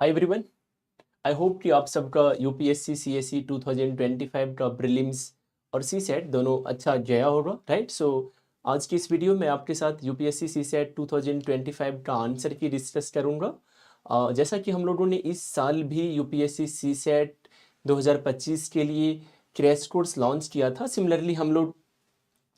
Hi everyone. I hope कि आप सबका यूपीएससी सीएसई 2025 का प्रीलिम्स और सीसेट दोनों अच्छा गया होगा, राइट। सो आज की इस वीडियो में आपके साथ यूपीएससी सीसेट 2025 का आंसर की डिस्कस करूंगा। जैसा कि हम लोगों ने इस साल भी यूपीएससी सीसेट 2025 के लिए क्रैश कोर्स लॉन्च किया था, सिमिलरली हम लोग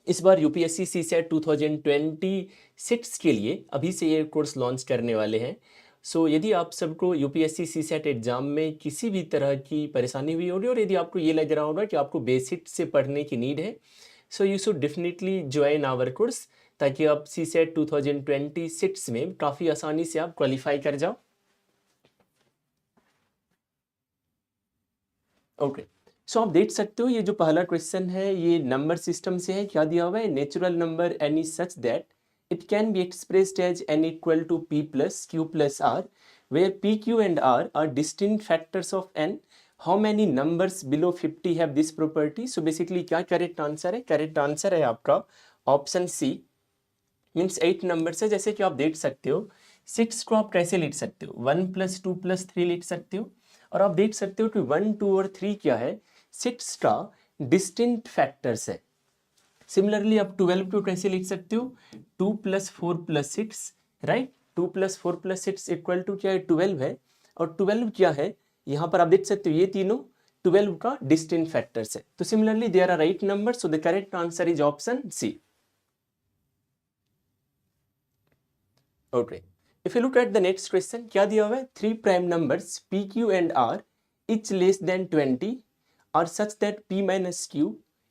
इस बार यूपीएससी सीसेट 2026 के लिए अभी से ये कोर्स लॉन्च करने वाले हैं। सो यदि आप सबको यूपीएससी सीसेट एग्जाम में किसी भी तरह की परेशानी हुई होगी और यदि आपको ये लग रहा होगा कि आपको बेसिक से पढ़ने की नीड है, so you should definitely join our course, ताकि आप सीसेट 2026 में काफ़ी आसानी से आप क्वालिफाई कर जाओ। ओके, सो आप देख सकते हो ये जो पहला क्वेश्चन है ये नंबर सिस्टम से है। क्या दिया हुआ है? Natural number n is such that it can be expressed as n equal to p plus Q plus r, where p q and r distinct factors of n. How many numbers below 50 have this property? So basically क्या correct answer है? Correct answer है आपका option C, means 8 numbers है। जैसे कि आप देख सकते हो 6 को आप कैसे लिख सकते हो? 1 प्लस 2 प्लस 3 लिख सकते हो। और आप देख सकते हो कि 1, 2 और 3 क्या है? 6 का डिस्टिंक्ट फैक्टर्स है। सिमिलरली आप 12 को कैसे लिख सकते हो? 2 plus 4 plus 6, right. 2 plus 4 plus 6 equal to क्या है? 12 है। और 12 क्या है? यहाँ पर आप देख सकते हो ये तीनों 12 का डिस्टिंक्ट फैक्टर्स है। तो similarly there are right number, so the correct answer is option C. Okay, if you look at the next question, क्या दिया हुआ है? 3 prime numbers p q and r each less than 20 are such that p minus q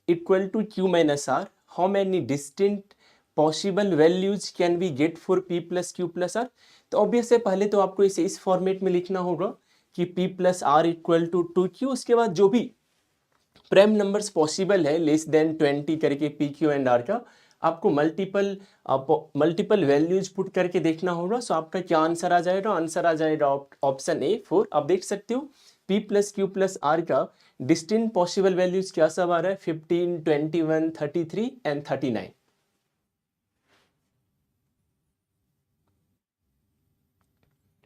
equal to q minus r. How many distinct possible values can we get for p plus q plus r? तो obvious है, पहले तो आपको इसे इस format में लिखना होगा कि p plus r equal to 2q। उसके बाद जो भी प्राइम नंबर्स पॉसिबल है लेस देन 20 करके पी क्यू एंड आर का, आपको मल्टीपल वैल्यूज पुट करके देखना होगा। सो आपका क्या आंसर आ जाएगा? आंसर आ जाएगा ऑप्शन ए 4। आप देख सकते हो p plus Q plus r का डिस्टिंक्ट पॉसिबल वैल्यूज क्या सब आ रहा है? 15, 21, 33 and 39।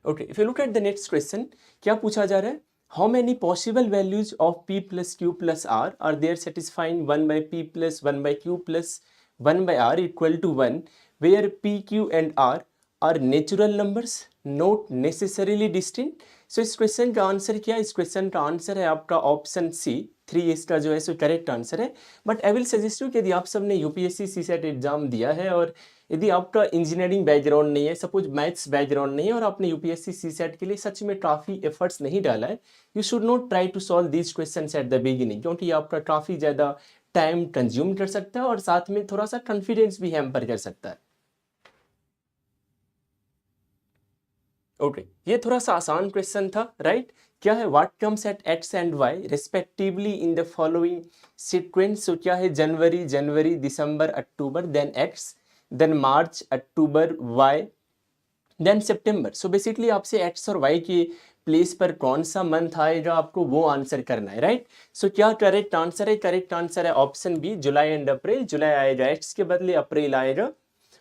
Okay, if you look at the next question, क्या पूछा जा रहा है? How many possible values of p plus Q plus r there satisfying 1 by p plus 1 by q plus 1 by r equal to 1, where p q and r natural numbers not necessarily distinct. सो इस question का answer क्या है? इस question का answer है आपका option C 3। इसका जो है सो करेक्ट आंसर है। But I will suggest you कि यदि आप सबने यूपीएससी सीसेट एग्जाम दिया है और यदि आपका इंजीनियरिंग बैकग्राउंड नहीं है, सपोज मैथ्स बैकग्राउंड नहीं है, और आपने यूपीएससी सीसेट के लिए सच में काफ़ी एफर्ट्स नहीं डाला है, you should not try to solve these questions at the beginning, क्योंकि ये आपका काफ़ी ज़्यादा टाइम कंज्यूम कर सकता है और साथ में थोड़ा सा कॉन्फिडेंस भी हैम्पर कर सकता है। ओके, ये थोड़ा सा आसान क्वेश्चन था, राइट। क्या है? What comes at X and Y respectively in the following sequence? So क्या है? जनवरी, जनवरी, दिसंबर, अक्टूबर, देन एक्स, देन मार्च, अक्टूबर, वाई, देन सितंबर। सो बेसिकली आपसे एक्स और वाई के प्लेस पर कौन सा मंथ आएगा आपको वो आंसर करना है, राइट। सो क्या करेक्ट आंसर है? करेक्ट आंसर है ऑप्शन बी, जुलाई एंड अप्रैल। जुलाई आएगा एक्स के बदले, अप्रैल आएगा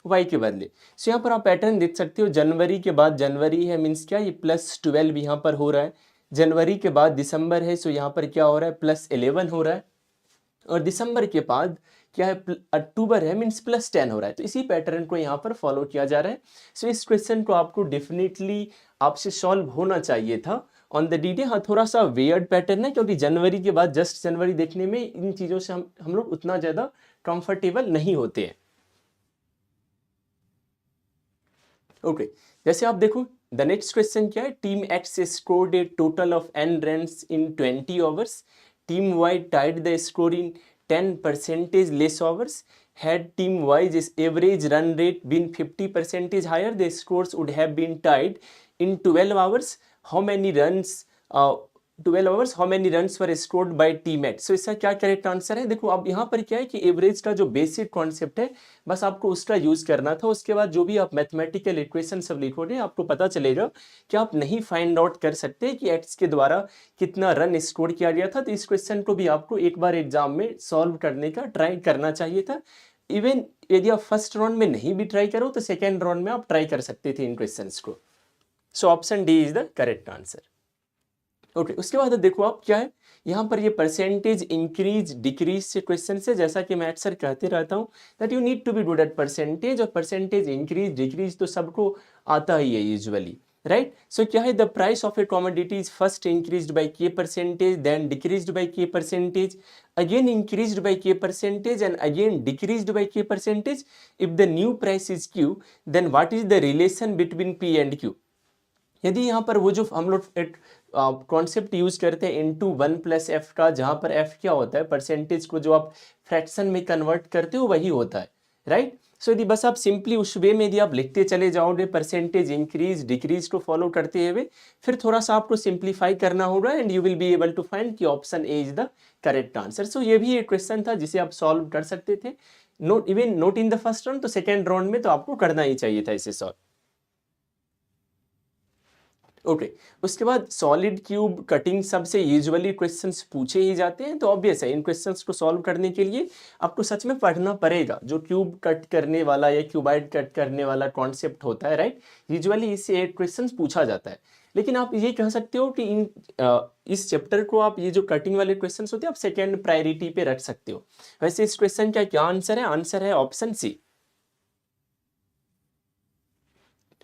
वाई के बदले। सो यहाँ पर आप पैटर्न देख सकते हो, जनवरी के बाद जनवरी है, मीन्स क्या? ये +12 यहाँ पर हो रहा है। जनवरी के बाद दिसंबर है, सो यहाँ पर क्या हो रहा है? +11 हो रहा है। और दिसंबर के बाद क्या है? अक्टूबर है, मीन्स +10 हो रहा है। तो इसी पैटर्न को यहाँ पर फॉलो किया जा रहा है। सो इस क्वेश्चन को आपको डेफिनेटली आपसे सॉल्व होना चाहिए था ऑन द डी डे। हाँ, थोड़ा सा वेयर्ड पैटर्न है, क्योंकि जनवरी के बाद जस्ट जनवरी देखने में इन चीज़ों से हम लोग उतना ज़्यादा कंफर्टेबल नहीं होते हैं। ओके, जैसे आप देखो द नेक्स्ट क्वेश्चन क्या है? Team X scored a total of n runs in 20 overs, team Y tied the score in 10% less overs. Had team Y's average run rate been 50% higher, the scores would have been tied in 12 hours. How many runs 12 hours, how many runs were scored by team X? So इसका क्या correct answer है? देखो अब यहाँ पर क्या है कि एवरेज का जो बेसिक कॉन्सेप्ट है बस आपको उसका यूज करना था। उसके बाद जो भी आप मैथमेटिकल इक्वेशन सब लिखोगे आपको पता चलेगा कि आप नहीं फाइंड आउट कर सकते कि एक्स के द्वारा कितना रन स्कोर किया गया था। तो इस क्वेश्चन को भी आपको एक बार एग्जाम में सॉल्व करने का ट्राई करना चाहिए था। इवन यदि आप फर्स्ट राउंड में नहीं भी ट्राई करो तो सेकेंड राउंड में आप ट्राई कर सकते थे इन क्वेश्चंस को। So option D is the correct answer. Okay, उसके बाद देखो आप क्या है यहाँ पर ये परसेंटेज इंक्रीज डिक्रीज से क्वेश्चन से, जैसा कि मैं अक्सर कहते रहता हूँ that you need to be good at percentage, और परसेंटेज इंक्रीज डिक्रीज तो सबको आता ही है यूजुअली, राइट। सो क्या है the price of A commodity is first increased by के परसेंटेज, देन डिक्रीज्ड बाय के percentage, again increased by k percentage and again decreased by k percentage. If the new price is q, then what is the relation between p and q? यदि यहाँ पर वो जो हम लोग एक concept use करते हैं इनटू 1 प्लस एफ का, जहाँ पर एफ क्या होता है, परसेंटेज को जो आप फ्रैक्शन में कन्वर्ट करते हो वही होता है, राइट। सो यदि बस आप सिंपली उस वे में यदि आप लिखते चले जाओगे परसेंटेज इंक्रीज डिक्रीज को फॉलो करते हुए, फिर थोड़ा सा आपको सिंप्लीफाई करना होगा and you will be able to find कि option A is the correct answer. So ये भी एक क्वेश्चन था जिसे आप सॉल्व कर सकते थे, note in the first round, तो सेकेंड राउंड में तो आपको करना ही चाहिए था इसे सॉल्व। ओके, उसके बाद सॉलिड क्यूब कटिंग सबसे यूजुअली क्वेश्चंस पूछे ही जाते हैं, तो ऑब्वियस है इन क्वेश्चंस को सॉल्व करने के लिए आपको सच में पढ़ना पड़ेगा। जो क्यूब कट करने वाला या क्यूबाइड कट करने वाला कॉन्सेप्ट होता है, राइट, यूजुअली इससे एक क्वेश्चन पूछा जाता है। लेकिन आप ये कह सकते हो कि इस चैप्टर को आप ये जो कटिंग वाले क्वेश्चन होते हैं आप सेकेंड प्रायोरिटी पे रख सकते हो। वैसे इस क्वेश्चन का क्या आंसर है? आंसर है ऑप्शन सी।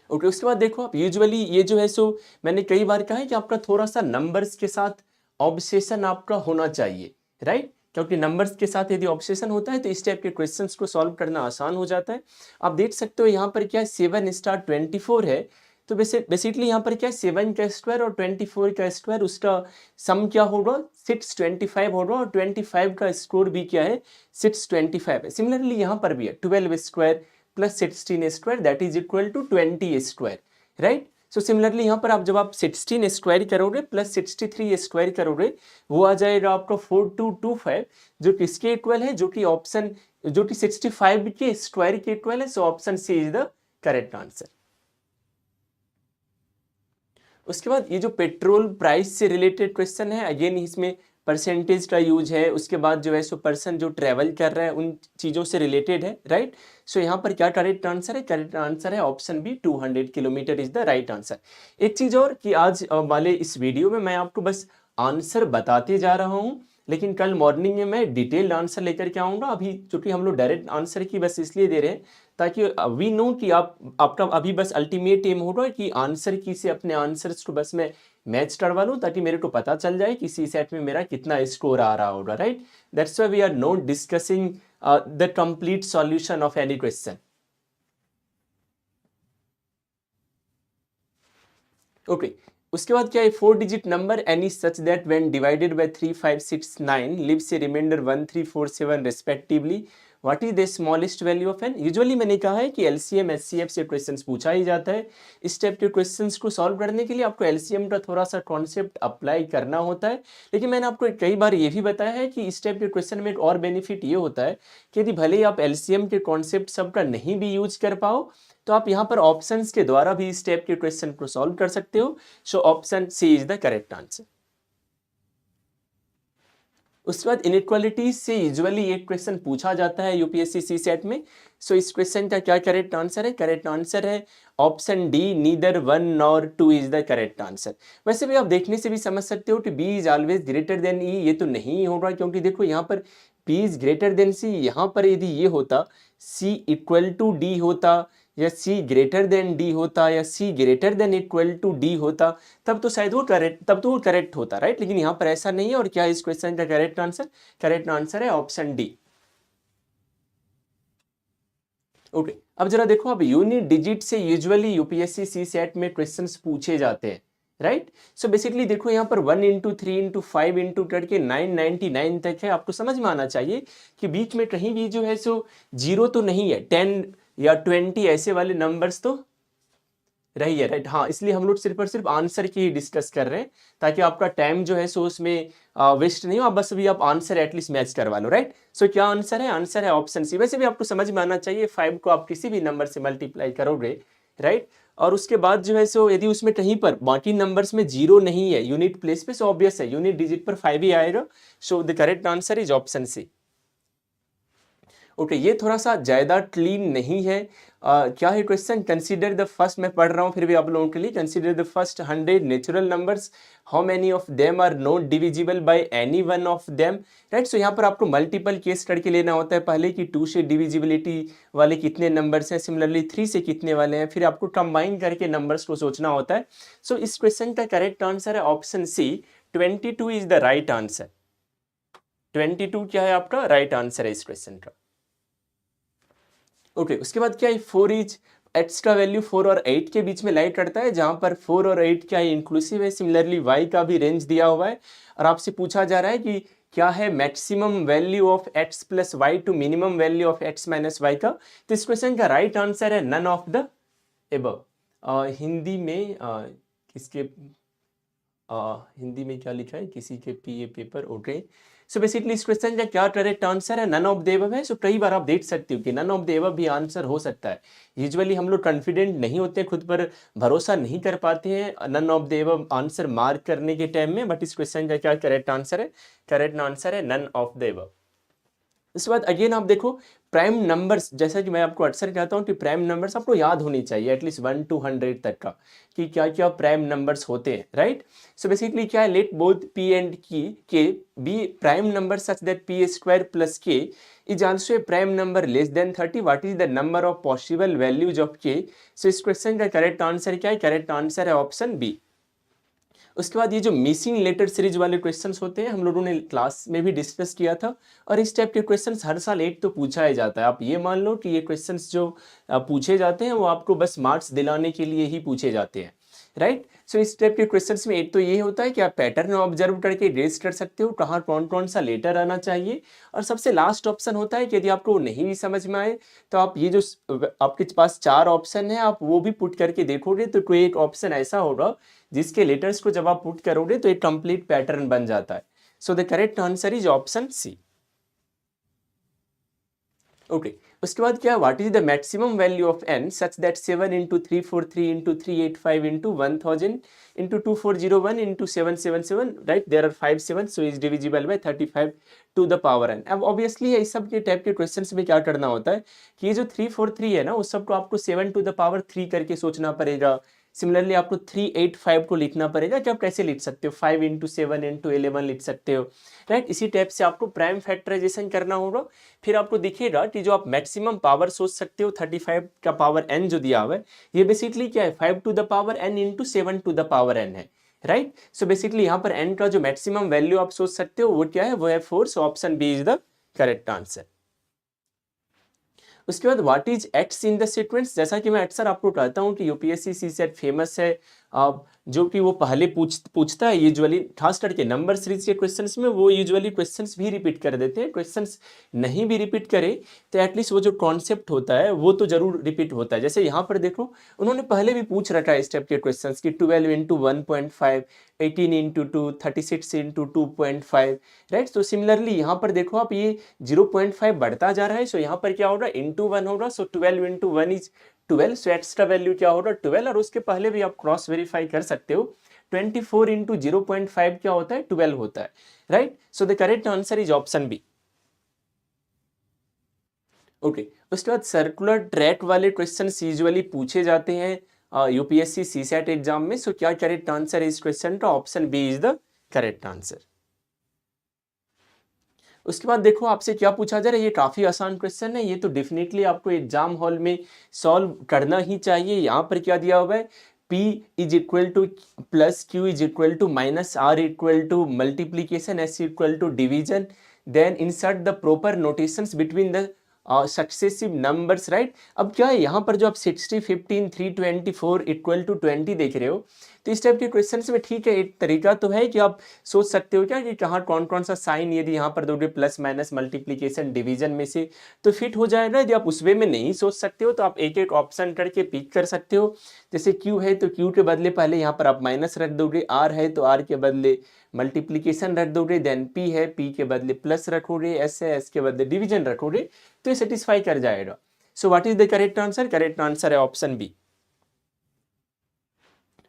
ओके, उसके बाद देखो आप यूजुअली ये जो है सो मैंने कई बार कहा है कि आपका थोड़ा सा नंबर्स के साथ ऑब्सेशन आपका होना चाहिए, राइट, क्योंकि नंबर्स के साथ यदि ऑब्सेशन होता है तो इस टाइप के क्वेश्चंस को सॉल्व करना आसान हो जाता है। आप देख सकते हो यहाँ पर क्या है 7 स्टार 24 है, तो बेसिकली यहाँ पर क्या है 7 का स्क्वायर और 24 का स्क्वायर, उसका सम क्या होगा 625 होगा, और 25 का स्क्वायर भी क्या है 625 है। सिमिलरली यहाँ पर भी है 12 square plus 16 square that is equal to 20 square, right. So similarly यहाँ पर आप जब आप 16 स्क्वायर करोगे प्लस 63 स्क्वायर करोगे, वो आ जाएगा आपका 4225, जो किसके इक्वल है, जो कि ऑप्शन जो कि 65 के स्क्वायर के इक्वल है। So option C is the correct answer. उसके बाद ये जो पेट्रोल प्राइस से रिलेटेड क्वेश्चन है, अगेन इसमें परसेंटेज का यूज है। उसके बाद जो है सो पर्सन जो ट्रेवल कर रहा है उन चीज़ों से रिलेटेड है, राइट। सो यहाँ पर क्या करेक्ट आंसर है? करेक्ट आंसर है option B 200 kilometre is the right answer. एक चीज़ और कि आज वाले इस वीडियो में मैं आपको बस आंसर बताते जा रहा हूँ, लेकिन कल मॉर्निंग में मैं डिटेल्ड आंसर लेकर के आऊँगा। अभी चूंकि हम लोग डायरेक्ट आंसर की बस इसलिए दे रहे हैं ताकि वी नो कि आपका अभी बस अल्टीमेट एम होगा कि आंसर की से अपने आंसर्स को बस मैं मैच करवा लूँ, ताकि मेरे को पता चल जाए कि सी सेट में मेरा कितना स्कोर आ रहा होगा, right. That's why we are not discussing the complete solution of any question. Okay, उसके बाद क्या है 4 digit number any such that when divided by 3, 5, 6, 9 leaves a remainder 1, 3, 4, 7 respectively, what is the smallest value of n. Usually मैंने कहा है कि LCM HCF से questions पूछा ही जाता है। इस टाइप के क्वेश्चंस को सॉल्व करने के लिए आपको एलसीएम का थोड़ा सा कॉन्सेप्ट अप्लाई करना होता है। लेकिन मैंने आपको कई बार ये भी बताया है कि इस टाइप के क्वेश्चन में एक और बेनिफिट ये होता है कि यदि भले ही आप एलसीएम के कॉन्सेप्ट सबका नहीं भी यूज कर पाओ, तो आप यहाँ पर ऑप्शंस के द्वारा भी इस टाइप के क्वेश्चन को सॉल्व कर सकते हो। So option C is the correct answer. उसके बाद इनइक्वालिटीज से यूजुअली एक क्वेश्चन पूछा जाता है यूपीएससी सी सेट में। सो इस क्वेश्चन का क्या करेक्ट आंसर है? करेक्ट आंसर है option D, neither 1 nor 2 is the correct answer. वैसे भी आप देखने से भी समझ सकते हो कि B is always greater than E, ये तो नहीं होगा, क्योंकि देखो यहाँ पर B is greater than C, यहाँ पर यदि ये होता सी इक्वल टू डी होता, या सी ग्रेटर देन डी होता, या C greater than equal to D होता, तब तो शायद वो करेक्ट होता, राइट। लेकिन यहाँ पर ऐसा नहीं है। और क्या इस क्वेश्चन का करेक्ट आंसर? करेक्ट आंसर है ऑप्शन डी। ओके, अब जरा देखो, अब यूनिट डिजिट से यूजुअली यूपीएससी सी सेट में क्वेश्चंस पूछे जाते हैं, राइट। सो बेसिकली देखो यहाँ पर 1 इंटू 3 इंटू 5 इंटू करके 999 तक है। आपको समझ में आना चाहिए कि बीच में कहीं भी जो है सो जीरो तो नहीं है, 10 या 20 ऐसे वाले नंबर्स तो रही है, राइट। हाँ, इसलिए हम लोग सिर्फ और सिर्फ आंसर की डिस्कस कर रहे हैं, ताकि आपका टाइम जो है सो उसमें वेस्ट नहीं हो। आप बस अभी आप आंसर एटलीस्ट मैच करवा लो, राइट। सो क्या आंसर है? आंसर है ऑप्शन सी। वैसे भी आपको समझ में आना चाहिए 5 को आप किसी भी नंबर से मल्टीप्लाई करोगे, राइट। और उसके बाद जो है सो यदि उसमें कहीं पर बाकी नंबर्स में जीरो नहीं है यूनिट प्लेस पे, सो ऑब्वियस है यूनिट डिजिट पर 5 ही आएगा। So the correct answer is option C. Okay, ये थोड़ा सा ज़्यादा क्लीन नहीं है। क्या है क्वेश्चन? कंसीडर द फर्स्ट, मैं पढ़ रहा हूँ फिर भी आप लोगों के लिए, consider the first 100 natural numbers, how many of them are not divisible by any one of them, right. So यहाँ पर आपको मल्टीपल केस करके लेना होता है, पहले कि 2 से डिविजिबिलिटी वाले कितने नंबर्स हैं, सिमिलरली 3 से कितने वाले हैं, फिर आपको कंबाइन करके नंबर्स को सोचना होता है। सो इस क्वेश्चन का करेक्ट आंसर है option C, 22 is the right answer. 22 क्या है आपका राइट आंसर है इस क्वेश्चन का। ओके, उसके बाद क्या है, 4 इज एक्स का वैल्यू 4 और 8 के बीच में लाई करता है, जहां पर 4 और 8 क्या है इंक्लूसिव है। सिमिलरली वाई का भी रेंज दिया हुआ है और आपसे पूछा जा रहा है कि क्या है maximum value of x plus y to minimum value of x minus y का। तो इस क्वेश्चन का राइट आंसर है none of the above. Hindi में किसके हिंदी में क्या लिखा है, किसी के PA paper. Okay, so basically इस क्वेश्चन का क्या करेक्ट आंसर है, नन ऑफ द एबव है। सो कई बार आप देख सकते हो कि नन ऑफ द एबव भी आंसर हो सकता है। यूजुअली हम लोग कॉन्फिडेंट नहीं होते, खुद पर भरोसा नहीं कर पाते हैं none of the above answer mark करने के टाइम में, बट इस क्वेश्चन का क्या करेक्ट आंसर है, करेक्ट आंसर है नन ऑफ द एबव। उसके बाद अगेन आप देखो प्राइम नंबर्स, जैसा कि मैं आपको अक्सर कहता हूं कि प्राइम नंबर्स आपको याद होनी चाहिए एटलीस्ट 1 to 100 तक का, कि क्या क्या प्राइम नंबर्स होते हैं, राइट। सो बेसिकली क्या है, let both p and k be prime number such that p square plus k is also a prime number less than 30, what is the number of possible values of k। So इस question का correct answer क्या है, correct answer है option B. उसके बाद ये जो missing letter series वाले क्वेश्चंस होते हैं हम लोगों ने क्लास में भी डिस्कस किया था, और इस टाइप के क्वेश्चंस हर साल एक तो पूछा ही जाता है। आप ये मान लो कि ये क्वेश्चंस जो पूछे जाते हैं वो आपको बस मार्क्स दिलाने के लिए ही पूछे जाते हैं, राइट। सो इस टाइप के क्वेश्चंस में एक तो ये होता है कि आप पैटर्न ऑब्जर्व करके गेस कर सकते हो कहाँ कौन कौन सा लेटर आना चाहिए, और सबसे लास्ट ऑप्शन होता है कि यदि आपको नहीं भी समझ में आए तो आप ये जो आपके पास 4 ऑप्शन है आप वो भी पुट करके देखोगे तो कोई एक ऑप्शन ऐसा होगा जिसके लेटर्स को जब आप पुट करोगे तो एक कंप्लीट पैटर्न बन जाता है। So the correct answer is option C. Okay, उसके बाद क्या, what is the maximum value of n such that 7 into 343 into 385 into 1000 into 2401 into 777, right, there are 5 7, so is divisible by 35 to the power n। अब obviously इस सब के type के questions में क्या करना होता है कि ये जो 343 है ना उस सबको आपको 7 टू द पावर 3 करके सोचना पड़ेगा। सिमिलरली आपको 385 को लिखना पड़ेगा, कि आप कैसे लिख सकते हो 5 इंटू 7 इंटू 11 लिख सकते हो, राइट। इसी टाइप से आपको प्राइम फैक्टराइजेशन करना होगा, फिर आपको दिखेगा कि जो आप मैक्सिमम पावर सोच सकते हो 35 का पावर n जो दिया हुआ है ये बेसिकली क्या है 5 to the power n into 7 to the power n है, राइट। सो बेसिकली यहाँ पर n का जो मैक्सिमम वैल्यू आप सोच सकते हो वो क्या है, वो है 4। So option B is the correct answer. उसके बाद what is x in the sequence, जैसा कि मैं अक्सर आपको कहता हूँ कि यूपीएससी सीसेट फेमस है, जो कि वो पहले पूछता है यूजुअली, खास करके नंबर सीरीज के क्वेश्चंस में वो यूजुअली क्वेश्चंस भी रिपीट कर देते हैं। क्वेश्चंस नहीं भी रिपीट करे तो एटलीस्ट वो जो कॉन्सेप्ट होता है वो तो जरूर रिपीट होता है। जैसे यहाँ पर देखो उन्होंने पहले भी पूछ रखा है इस टाइप के क्वेश्चन की 12 इंटू 1.5, 18 इंटू 2, 36 इंटू 2.5, राइट। तो सिमिलरली यहाँ पर देखो आप ये 0.5 बढ़ता जा रहा है, सो यहाँ पर क्या होगा इंटू 1 होगा, सो 12 into 1 is 12, so extra value क्या होगा 12, और उसके पहले भी आप क्रॉस वेरीफाई कर सकते हो 24 इंटू 0.5 क्या होता है 12 होता है, right. So the correct answer is option B. Okay, उसके बाद सर्कुलर ट्रैक वाले क्वेश्चंस यूजुअली पूछे जाते हैं यूपीएससी सीसेट एग्जाम में, सो क्या करेक्ट आंसर है इस क्वेश्चन का, option B is the correct answer. उसके बाद देखो आपसे क्या पूछा जा रहा है, ये काफी आसान क्वेश्चन है, ये तो डेफिनेटली आपको एग्जाम हॉल में सॉल्व करना ही चाहिए। यहाँ पर क्या दिया हुआ है, P is equal to plus Q is equal to minus R equal to multiplication, S equal to division, then insert the proper notations between the successive numbers, right. अब क्या है यहाँ पर जो आप 60, 15, 324 इक्वल टू 20 देख रहे हो, तो इस टाइप के क्वेश्चन में ठीक है एक तरीका तो है कि आप सोच सकते हो क्या कि कहाँ कौन कौन सा साइन यदि यहाँ पर दोगे प्लस माइनस मल्टीप्लीकेशन डिवीजन में से तो फिट हो जाएगा। यदि आप उस वे में नहीं सोच सकते हो तो आप एक एक ऑप्शन करके पिक कर सकते हो। जैसे क्यू है तो क्यू के बदले पहले यहाँ पर आप माइनस रख दोगे, आर है तो आर के बदले मल्टीप्लीकेशन रख दोगे, देन पी है पी के बदले प्लस रखोगे, एस है एस के बदले डिवीजन रखोगे, तो ये सेटिस्फाई कर जाएगा। So what is the correct answer, correct answer है ऑप्शन बी।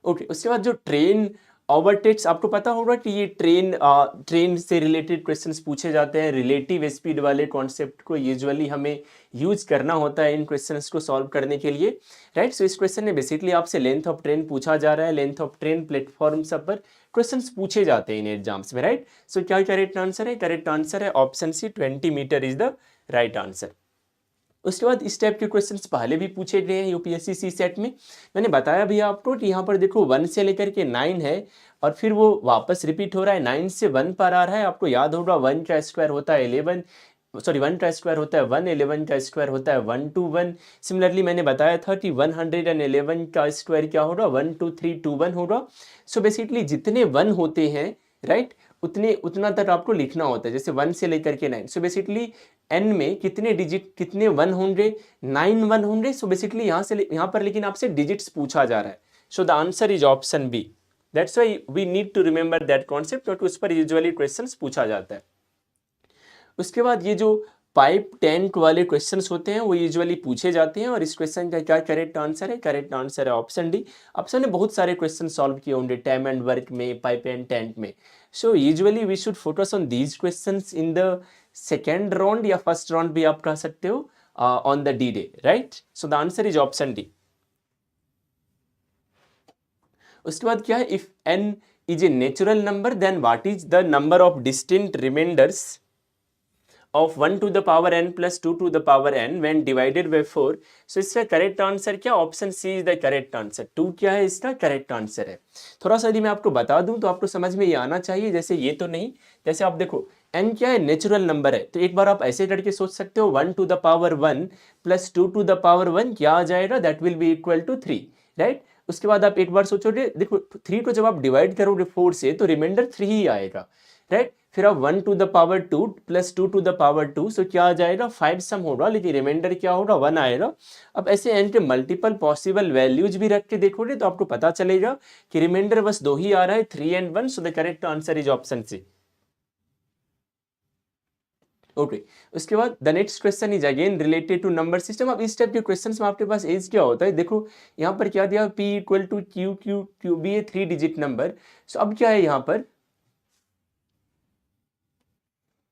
ओके, उसके बाद जो ट्रेन ओवरटेक्स आपको पता होगा कि ये ट्रेन से रिलेटेड क्वेश्चंस पूछे जाते हैं। रिलेटिव स्पीड वाले कॉन्सेप्ट को यूजुअली हमें यूज करना होता है इन क्वेश्चंस को सॉल्व करने के लिए, राइट। सो इस क्वेश्चन में बेसिकली आपसे लेंथ ऑफ ट्रेन पूछा जा रहा है। लेंथ ऑफ ट्रेन प्लेटफॉर्म सब पर क्वेश्चंस पूछे जाते हैं इन एग्जाम्स में, राइट। सो क्या करेक्ट आंसर है? करेक्ट आंसर है option C, 20 metre is the right answer. उसके बाद इस टाइप के क्वेश्चंस पहले भी पूछे गए हैं यूपीएससी सी सेट में। मैंने बताया भी आपको कि यहाँ पर देखो 1 से लेकर के 9 है और फिर वो वापस रिपीट हो रहा है, 9 से 1 पर आ रहा है। आपको याद होगा 1 का स्क्वायर होता है 11, सॉरी 1 का स्क्वायर होता है 1, 11 का स्क्वायर होता है 121। सिमिलरली मैंने बताया था कि 111 का स्क्वायर क्या होगा? 12321 होगा। सो बेसिकली जितने 1 होते हैं, राइट, उतना तक आपको लिखना होता है, जैसे 1 से लेकर के 9। सो बेसिकली n में कितने डिजिट, कितने 1 होंगे? 9 1 होंगे। सो बेसिकली यहाँ पर लेकिन आपसे डिजिट्स पूछा जा रहा है। So the answer is option B. That's why we need to remember that concept, क्योंकि उस पर यूजुअली क्वेश्चंस पूछा जाता है। उसके बाद ये जो पाइप टैंक वाले क्वेश्चंस होते हैं वो यूजुअली पूछे जाते हैं, और इस क्वेश्चन का क्या करेक्ट आंसर है? करेक्ट आंसर है ऑप्शन डी। ऑप्शन ने बहुत सारे क्वेश्चन सॉल्व किए होंगे टाइम एंड वर्क में, पाइप एंड टैंक में। So usually we should focus on these questions in the second round या फर्स्ट राउंड भी आप कह सकते हो, on the D day, right. So the answer is option D. उसके बाद क्या है? If n is a natural number then what is the number of distinct remainders of 1 to the power n plus 2 to the power n when divided by 4। so इसका correct answer क्या? Option C is the correct answer. 2 क्या है इसका? Correct answer है। थोड़ा सा यदि मैं आपको बता दूं तो आपको समझ में ये आना चाहिए, जैसे ये तो नहीं, जैसे आप देखो n क्या है? नेचुरल नंबर है, तो एक बार आप ऐसे करके सोच सकते हो 1 to the power 1 plus 2 to the power 1 क्या आ जाएगा? That will be equal to 3, right. उसके बाद आप एक बार सोचोगे, देखो 3 को जब आप डिवाइड करोगे 4 से तो रिमाइंडर 3 ही आएगा, राइट। फिर आप 1 to the power 2 plus 2 to the power 2, सो क्या आ जाएगा? 5 सम होगा, लेकिन रिमाइंडर क्या होगा? 1 आएगा। अब ऐसे n के मल्टीपल पॉसिबल वैल्यूज भी रख के देखोगे तो आपको पता चलेगा कि रिमाइंडर बस 2 ही आ रहा है, 3 and 1। So the correct answer is option C. Okay, उसके बाद the next question is again related to number system. अब इस टाइप के क्वेश्चंस में आपके पास एज क्या होता है? देखो यहाँ पर क्या दिया? p equal to Q Q Q B A 3 digit number. So अब क्या है यहाँ पर?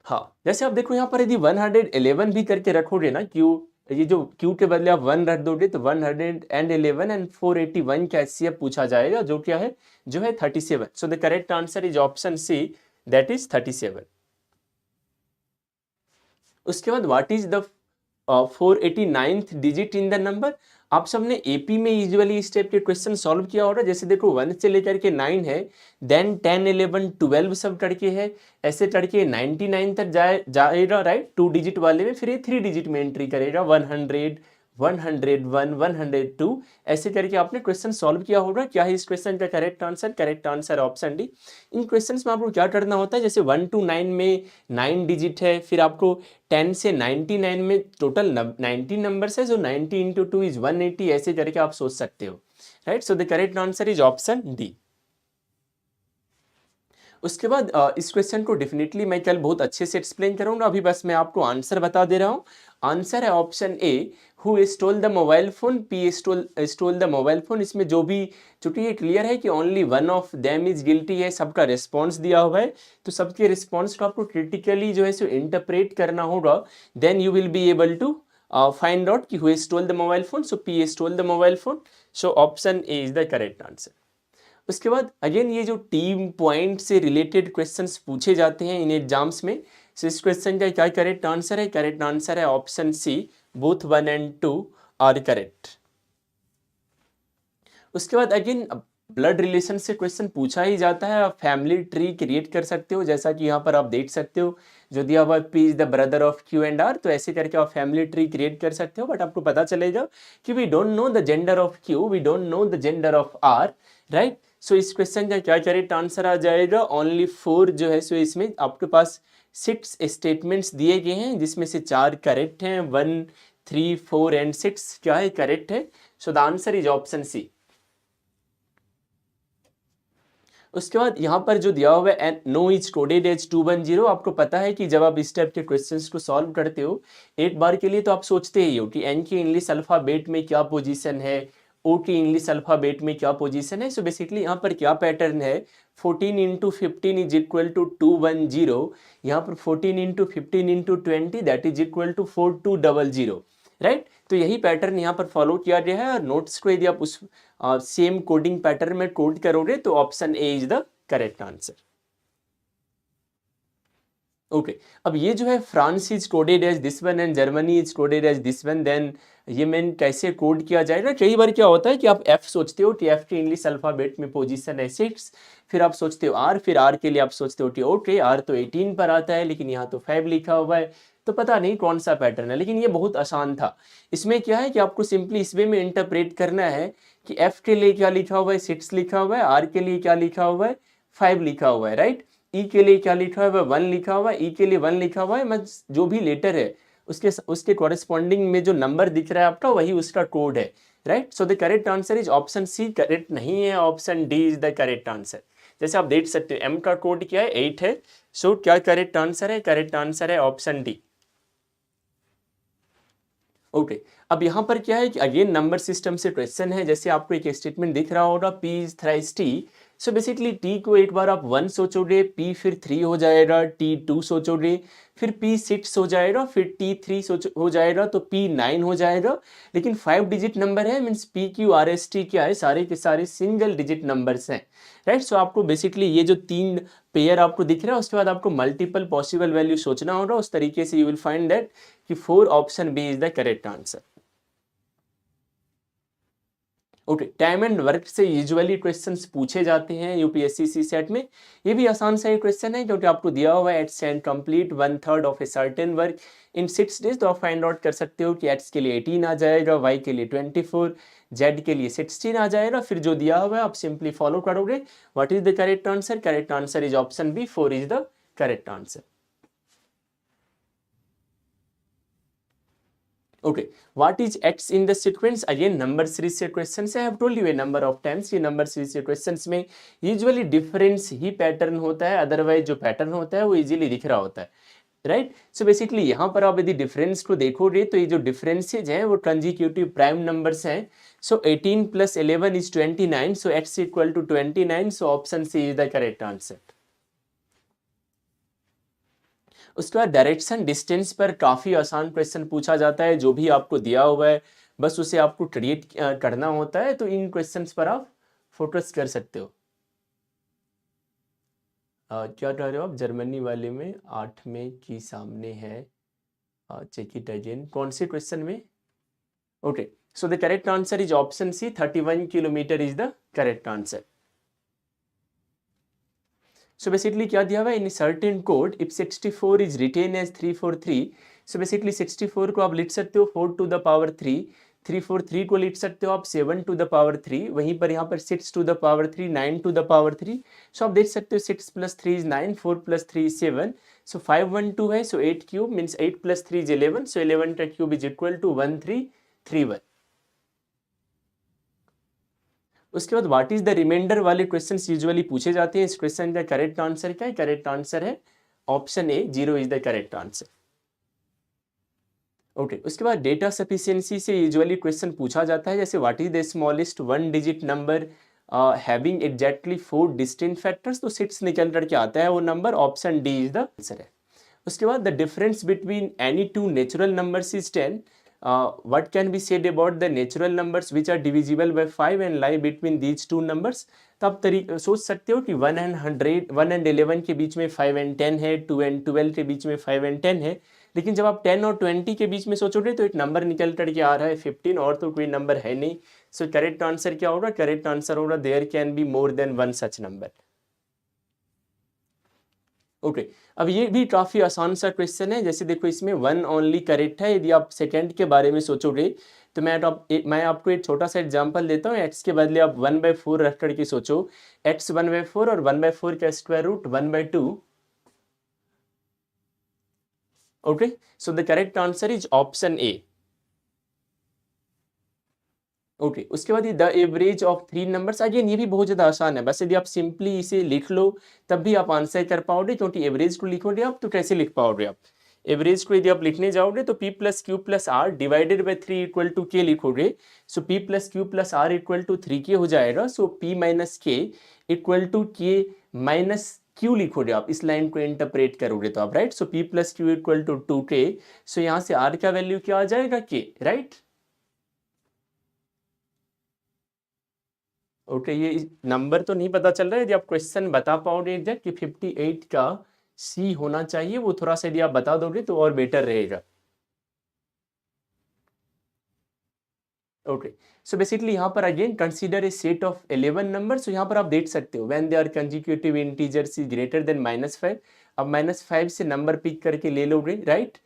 हाँ, जैसे आप देखो यहाँ पर यदि 111 भी करके रखोगे ना, क्यू, ये जो क्यू के बदले आप 1 रख दोगे तो 111 एंड 481 का एचसीएफ पूछा जाएगा, जो क्या है? जो है 37। So the correct answer is option C, that is 37। उसके बाद what is the 489th digit in the number? आप सबने एपी में यूजुअली इस टाइप के क्वेश्चन सॉल्व किया होगा, जैसे देखो 1 से लेकर के 9 है, देन 10 11 12 सब टड़के है, ऐसे टड़के 99 तक जाएगा, राइट, 2 डिजिट वाले में। फिर ये 3 डिजिट में एंट्री करेगा, 100 101 102, ऐसे करके आपने क्वेश्चन सॉल्व किया होगा। क्या है इस क्वेश्चन का correct answer? Correct answer option D. इन क्वेश्चंस में आपको क्या करना होता है? जैसे 1 to 9 में 9 डिजिट है, फिर आपको 10 से 99 में टोटल 90 नंबर्स है, जो 90 इंटू 2 इज 180, ऐसे करके आप सोच सकते हो, right. So the correct answer is option D. उसके बाद इस क्वेश्चन को डेफिनेटली मैं कल बहुत अच्छे से एक्सप्लेन करूंगा, अभी बस मैं आपको आंसर बता दे रहा हूँ। आंसर है option A, who stole the mobile phone, P stole the mobile phone. इसमें जो भी, चूंकि ये क्लियर है कि only one of them is guilty है, सबका रिस्पॉन्स दिया हुआ है, तो सबके रिस्पॉन्स को आपको क्रिटिकली जो है सो इंटरप्रेट करना होगा, then you will be able to find out कि who stole the mobile phone. So P stole the mobile phone. So option A is the correct answer. उसके बाद अगेन ये जो टीम पॉइंट से रिलेटेड क्वेश्चंस पूछे जाते हैं इन exams में, सो इस क्वेश्चन का क्या करेक्ट आंसर है? करेक्ट आंसर है option C, both 1 and 2 are correct. उसके बाद अगेन ब्लड रिलेशन से क्वेश्चन पूछा ही जाता है। आप फैमिली ट्री क्रिएट कर सकते हो, जैसा कि यहाँ पर आप देख सकते हो, जो दिया हुआ P is the brother of Q and R, तो ऐसे करके आप फैमिली ट्री क्रिएट कर सकते हो। बट आपको पता चलेगा कि we don't know the gender of Q, we don't know the gender of R, right. So इस क्वेश्चन का क्या करेक्ट आंसर आ जाएगा? ओनली 4 जो है सो इसमें आपके पास 6 स्टेटमेंट्स दिए गए हैं, जिसमें से 4 करेक्ट हैं, 1 3 4 एंड 6 क्या है? करेक्ट है। So the answer is option C. उसके बाद यहाँ पर जो दिया हुआ है नो इज कोडेड एज 210, आपको पता है कि जब आप इस टाइप के क्वेश्चंस को सॉल्व करते हो एक बार के लिए, तो आप सोचते ही हो कि एन के इंग्लिश अल्फाबेट में क्या पोजीशन है, ओके इंग्लिश अल्फ़ाबेट में क्या पोजीशन है। सो बेसिकली यहाँ पर क्या पैटर्न है, 14 इंटू 15 इज इक्वल टू 210, यहाँ पर 14 into 15 into 20 that is equal to 4200, right. तो यही पैटर्न यहाँ पर फॉलो किया गया है, और नोट्स को यदि आप उस सेम कोडिंग पैटर्न में कोड करोगे तो option A is the correct answer. Okay अब ये जो है France is coded as this one and Germany is coded as this one, then ये मेन कैसे कोड किया जाएगा। कई बार क्या होता है कि आप एफ सोचते हो कि एफ के इंग्लिश अल्फाबेट में पोजीशन है 6, फिर आप सोचते हो आर, फिर आर के लिए आप सोचते हो कि ओके आर तो 18 पर आता है लेकिन यहाँ तो 5 लिखा हुआ है, तो पता नहीं कौन सा पैटर्न है। लेकिन ये बहुत आसान था। इसमें क्या है कि आपको सिंपली इस वे में इंटरप्रेट करना है कि एफ के लिए क्या लिखा हुआ है, 6 लिखा हुआ है, आर के लिए क्या लिखा हुआ है, 5 लिखा हुआ है, राइट। ई के लिए क्या लिखा हुआ है, 1 लिखा हुआ है, ई के लिए 1 लिखा हुआ है, मतलब जो भी लेटर है उसके कॉरेस्पॉन्डिंग में जो नंबर दिख रहा है आपका वही उसका कोड है, right. So the correct answer is option C correct नहीं है, option D is the correct answer. जैसे आप देख सकते हो एम का कोड क्या है, 8 है। सो क्या करेक्ट आंसर है, करेक्ट आंसर है ऑप्शन डी। ओके अब यहाँ पर क्या है कि अगेन नंबर सिस्टम से क्वेश्चन है। जैसे आपको एक स्टेटमेंट दिख रहा होगा P is thrice T, so basically T को एक बार आप 1 सोचोगे, P फिर 3 हो जाएगा, T 2 सोचोगे, फिर P 6 हो जाएगा, फिर T 3 हो जाएगा, तो P 9 हो जाएगा। लेकिन 5 डिजिट नंबर है, means P Q R S T क्या है, सारे के सारे सिंगल डिजिट नंबर्स हैं, राइट। सो आपको बेसिकली ये जो 3 पेयर आपको दिख रहा है उसके बाद आपको मल्टीपल पॉसिबल वैल्यू सोचना होगा। उस तरीके से यू विल फाइंड दैट कि 4 option B is the correct answer. Okay time and work से यूजुअली क्वेश्चंस पूछे जाते हैं यूपीएससी सी सेट में। ये भी आसान सा ही क्वेश्चन है क्योंकि आपको दिया हुआ है एट्स and complete 1/3 of a certain work in 6 days. तो आप फाइंड आउट कर सकते हो कि एक्स के लिए 18 आ जाएगा, वाई के लिए 24, जेड के लिए 16 आ जाएगा। फिर जो दिया हुआ है आप सिंपली फॉलो करोगे। What is the correct answer, correct answer is option B, 4 is the correct answer. Okay, what is x in the sequence? Again number series से questions है। I have told you a number of times ये number series से questions में usually difference ही pattern होता है, otherwise जो pattern होता है वो easily दिख रहा होता है, राइट। सो बेसिकली यहाँ पर आप यदि डिफरेंस को देखोगे तो ये जो डिफरेंसेज हैं वो कंजिक्यूटिव प्राइम नंबर्स हैं। So 18 + 11 is 29, so x equal to 29, so option C is the correct answer. उसके बाद डायरेक्शन डिस्टेंस पर काफ़ी आसान क्वेश्चन पूछा जाता है। जो भी आपको दिया हुआ है बस उसे आपको क्रिएट करना होता है, तो इन क्वेश्चंस पर आप फोकस कर सकते हो। क्या कह रहे हो आप, जर्मनी वाले में 8 में की सामने है, चेक इट अगेन, कौन से क्वेश्चन में? Okay so the correct answer is option C, 31 kilometre is the correct answer. So basically क्या दिया हुआ है, in certain code if 64 is written as 343, so basically 64 को आप लिख सकते हो 4 to the power 3, 343 को लिख सकते हो आप 7 to the power 3, वहीं पर यहाँ पर 6 to the power 3, 9 to the power 3। सो आप देख सकते हो 6 + 3 is 9, 4 + 3 is 7, सो 512 है, सो 8 क्यूब मीन्स 8 + 3 is 11, सो 11 का क्यूब इज इक्वल टू 1331। उसके बाद व्हाट इज द रिमाइंडर वाले क्वेश्चंस यूजुअली पूछे जाते हैं। इस क्वेश्चन का करेक्ट आंसर क्या है, करेक्ट आंसर है option A, 0 is the correct answer. Okay उसके बाद डेटा सफिशिएंसी से यूजुअली क्वेश्चन पूछा जाता है, जैसे what is the smallest 1 digit number having exactly 4 distinct factors, तो 6 निकल करके आता है वो number, option D is the answer है। उसके बाद the difference between any two natural numbers is 10, what can be said about the natural numbers which are divisible by 5 and lie between these two numbers। तो आप सोच सकते हो कि 1 and 100, 1 and 11 के बीच में 5 and 10 है, 2 and 12 के बीच में 5 and 10 है, लेकिन जब आप 10 और 20 के बीच में सोचोगे तो एक नंबर निकल करके आ रहा है 15, और तो कोई नंबर है नहीं। सो करेक्ट आंसर क्या होगा, करेक्ट आंसर होगा there can be more than 1 such number. Okay अब ये भी काफ़ी आसान सा क्वेश्चन है। जैसे देखो इसमें 1 ओनली करेक्ट है। यदि आप सेकंड के बारे में सोचोगे तो मैं आपको एक छोटा सा एग्जांपल देता हूँ। x के बदले आप 1/4 रख करके सोचो, x 1/4 और 1/4 का square root 1/2। Okay so the correct answer is option A. Okay उसके बाद ये the average of 3 numbers, again ये भी बहुत ज़्यादा आसान है। बस यदि आप सिंपली इसे लिख लो तब भी आप आंसर कर पाओगे, क्योंकि एवरेज को लिखोगे आप तो कैसे लिख पाओगे आप। एवरेज को यदि आप लिखने जाओगे तो p plus Q plus R divided by 3 equal to K लिखोगे, so p plus Q plus R equal to 3k हो जाएगा, so p minus K equal to K minus Q लिखोगे आप, इस लाइन को इंटरप्रेट करोगे तो आप, right. So p plus Q equal to 2k, so यहाँ से r का वैल्यू क्या आ जाएगा k, राइट। ओके ये नंबर तो नहीं पता चल रहा है, यदि आप क्वेश्चन बता पाओगे एग्जैक्ट कि 58 का सी होना चाहिए, वो थोड़ा सा यदि आप बता दोगे तो और बेटर रहेगा। ओके सो बेसिकली यहाँ पर again consider a set of 11 number, so यहाँ पर आप देख सकते हो when they are consecutive integers is greater than -5, अब -5 से नंबर पिक करके ले लोगे, राइट।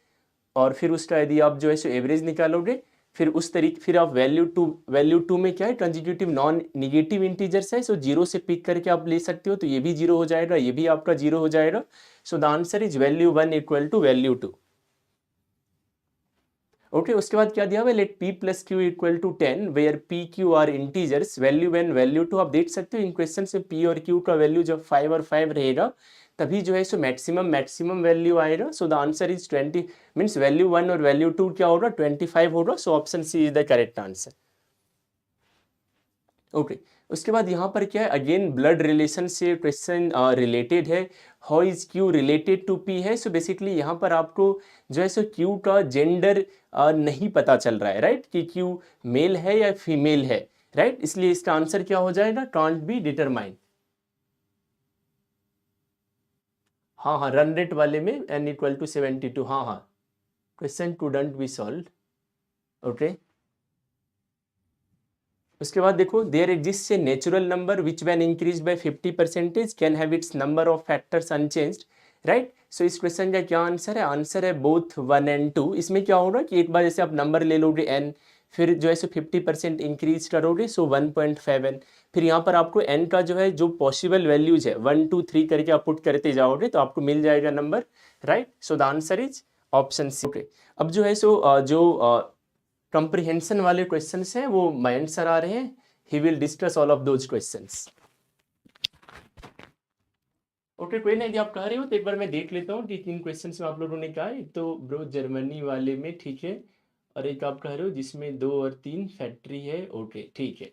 और फिर उसका यदि आप जो है सो एवरेज निकालोगे, फिर उस तरीके फिर आप वैल्यू टू में क्या है कंसेक्यूटिव नॉन निगेटिव इंटीजर्स है, सो जीरो से पिक करके आप ले सकते हो, तो ये भी जीरो हो जाएगा, ये भी आपका जीरो हो जाएगा, so the answer is value 1 equal to value 2। Okay उसके बाद क्या दिया हुआ है, let p plus Q equal to 10 where p q are integers, value 1 value 2, आप देख सकते हो इन क्वेश्चन से p और q का वैल्यू जब 5 और 5 रहेगा तभी जो है सो मैक्सिमम वैल्यू आएगा, so the answer is 20 means value 1 और वैल्यू 2 क्या होगा 25 होगा, so option C is the correct answer. Okay उसके बाद यहाँ पर क्या है, अगेन ब्लड रिलेशन से क्वेश्चन रिलेटेड है, how is Q related to P है, सो बेसिकली यहाँ पर आपको जो है सो क्यू का जेंडर नहीं पता चल रहा है, राइट, कि क्यू मेल है या फीमेल है, राइट, इसलिए इसका आंसर क्या हो जाएगा, कांट बी डिटरमाइन। हाँ हाँ रन रेट वाले में n इक्वल टू 72, हाँ हाँ question couldn't be solve. Okay उसके बाद देखो there exist a natural number which when increase by 50% can have its number of factors unchanged, right. So इस क्वेश्चन का क्या आंसर है, आंसर है बोथ 1 एंड 2। इसमें क्या होगा कि एक बार जैसे आप नंबर ले लोगे n, फिर जो है सो 50% इंक्रीज करोगे, सो 1.5n, फिर यहाँ पर आपको n का जो है जो पॉसिबल वैल्यूज है 1 2 3 करके आप पुट करते जाओगे तो आपको मिल जाएगा number, right. So the answer is option C. Okay अब जो है सो जो कंप्रिहेंशन वाले क्वेश्चंस हैं वो मयंक सर आ रहे हैं, he will discuss all of those questions. Okay कोई नहीं, यदि आप कह रहे हो तो एक बार मैं देख लेता हूँ कि किन क्वेश्चंस में आप लोगों ने कहा। एक तो ब्रो जर्मनी वाले में ठीक है, और एक आप कह रहे हो जिसमें 2 और 3 फैक्ट्री है, ओके ठीक है।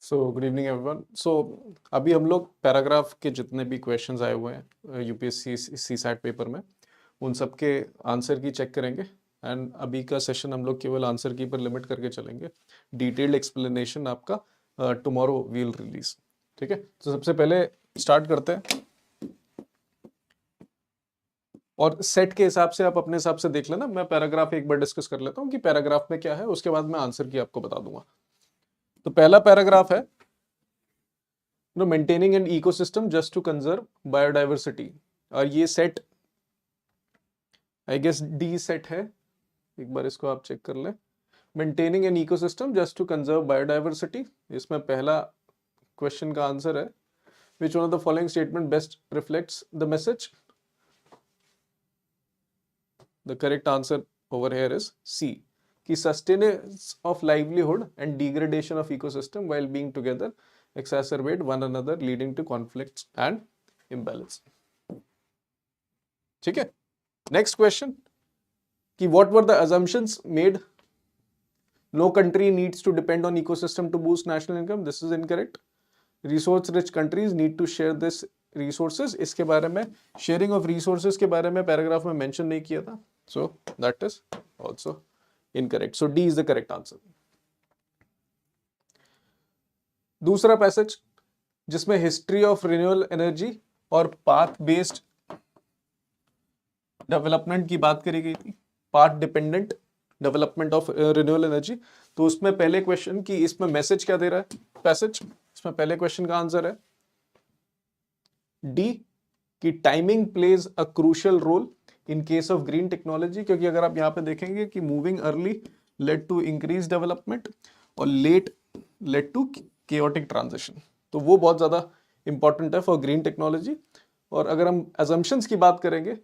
So good evening everyone. So अभी हम लोग पैराग्राफ के जितने भी क्वेश्चंस आए हुए हैं यूपीएससी सीसैट पेपर में, उन सब के आंसर की चेक करेंगे। एंड अभी का सेशन हम लोग केवल आंसर की पर लिमिट करके चलेंगे। डिटेल्ड एक्सप्लेनेशन आपका टुमारो वील रिलीज, ठीक है। तो सबसे पहले स्टार्ट करते हैं, और सेट के हिसाब से आप अपने हिसाब से देख लेना। मैं पैराग्राफ एक बार डिस्कस कर लेता हूँ कि पैराग्राफ में क्या है, उसके बाद मैं आंसर की आपको बता दूंगा। तो पहला पैराग्राफ है maintaining an ecosystem just to conserve biodiversity, और ये set I guess D set है, एक बार इसको आप चेक कर लें। Maintaining an ecosystem just to conserve biodiversity, इसमें पहला क्वेश्चन का आंसर है which one of the following statement best reflects the message. The correct answer over here is C, कि sustenance of livelihood and degradation of ecosystem while being together exacerbate one another leading to conflicts and imbalance। ठीक है, next question कि what were the assumptions made? No country needs to depend on ecosystem to boost national income, this is incorrect। resource rich countries need to share this resources, इसके बारे में sharing of resources के बारे में paragraph में mention नहीं किया था, so that is also incorrect, so D is the correct answer। दूसरा पैसेज जिसमें हिस्ट्री ऑफ रिन्यूएबल एनर्जी और पाथ बेस्ड डेवलपमेंट की बात करी गई थी, path dependent development of renewable energy, तो उसमें पहले क्वेश्चन की इसमें मैसेज क्या दे रहा है पैसेज, इसमें पहले क्वेश्चन का आंसर है डी, कि timing plays a crucial role in case of green technology, क्योंकि अगर आप यहाँ पे देखेंगे कि moving early led to increase development और late led to chaotic transition, तो वो बहुत ज्यादा इंपॉर्टेंट है फॉर ग्रीन टेक्नोलॉजी। और अगर हम assumptions की बात करेंगे,